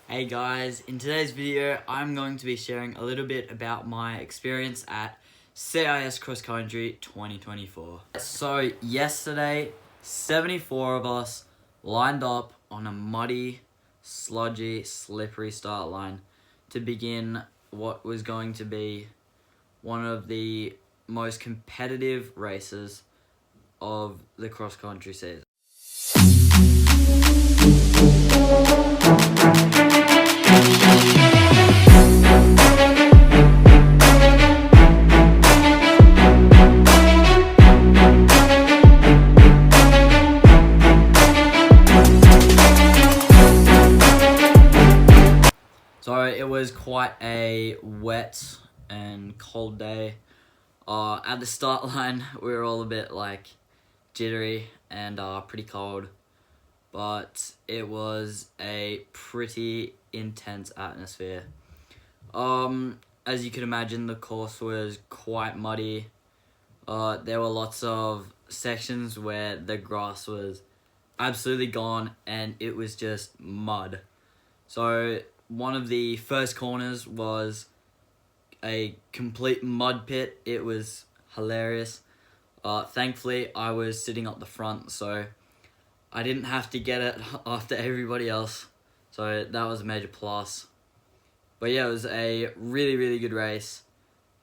Hey guys, in today's video I'm going to be sharing a little bit about my experience at CIS Cross Country 2024. So yesterday, 74 of us lined up on a muddy, sludgy, slippery start line to begin what was going to be one of the most competitive races of the cross country season. So it was quite a wet and cold day. At the start line, we were all a bit jittery and pretty cold, but it was a pretty intense atmosphere. As you can imagine, the course was quite muddy. There were lots of sections where the grass was absolutely gone and it was just mud. So one of the first corners was a complete mud pit. It was hilarious. Thankfully, I was sitting up the front, so I didn't have to get it after everybody else. So that was a major plus. But yeah, it was a really, really good race.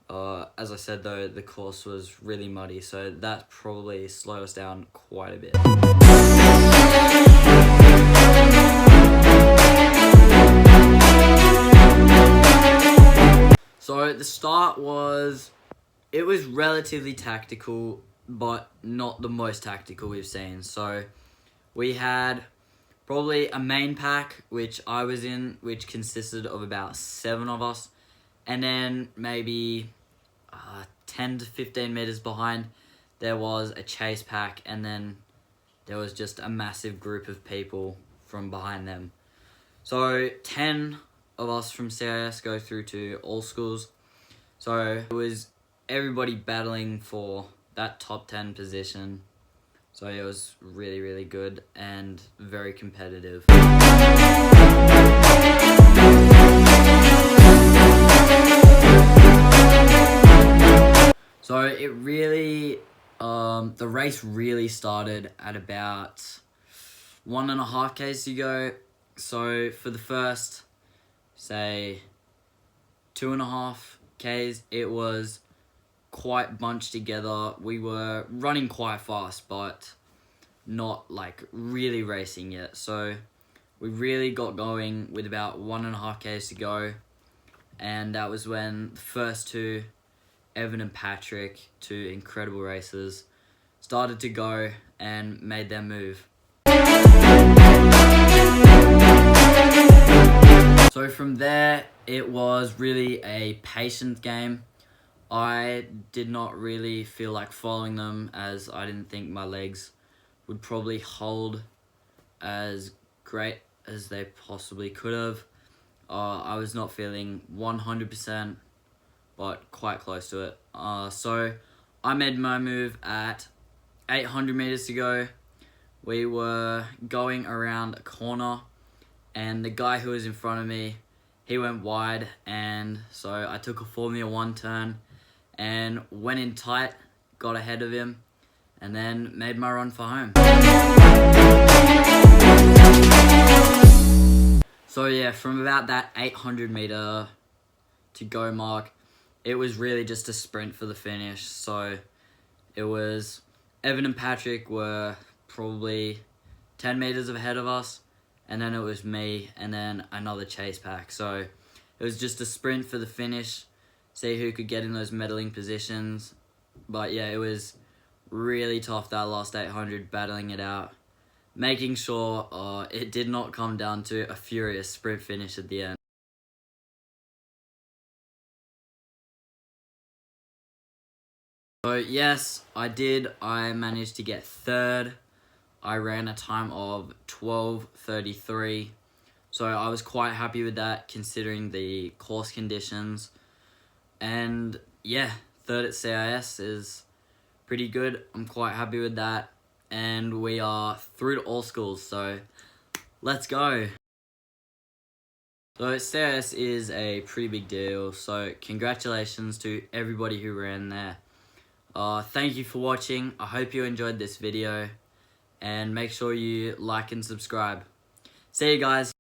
As I said though, the course was really muddy, so that probably slowed us down quite a bit. So the start was relatively tactical, but not the most tactical we've seen. So we had probably a main pack, which I was in, which consisted of about 7 of us. And then maybe 10 to 15 meters behind, there was a chase pack, and then there was just a massive group of people from behind them. So 10 of us from CIS go through to all schools. So it was everybody battling for that top 10 position. So it was really, really good and very competitive. So it really, the race really started at about 1.5 Ks to go. So for the first, say, 2.5 Ks, it was quite bunched together. We were running quite fast, but not really racing yet. So we really got going with about 1.5 Ks to go. And that was when the first two, Evan and Patrick, two incredible racers, started to go and made their move. So from there, it was really a patient game. I did not really feel like following them, as I didn't think my legs would probably hold as great as they possibly could have. I was not feeling 100%, but quite close to it. So I made my move at 800 meters to go. We were going around a corner, and the guy who was in front of me, he went wide, and so I took a Formula 1 turn and went in tight, got ahead of him, and then made my run for home. So yeah, from about that 800 meter to go mark, it was really just a sprint for the finish. So it was Evan and Patrick were probably 10 meters ahead of us, and then it was me and then another chase pack. So it was just a sprint for the finish, see who could get in those medaling positions. But yeah, it was really tough that last 800, battling it out, making sure it did not come down to a furious sprint finish at the end. So yes, I did. I managed to get third. I ran a time of 12:33. So I was quite happy with that considering the course conditions. And yeah, third at CIS is pretty good. I'm quite happy with that. And we are through to all schools, so let's go. So CIS is a pretty big deal, so congratulations to everybody who ran there. Thank you for watching. I hope you enjoyed this video, and make sure you like and subscribe. See you guys.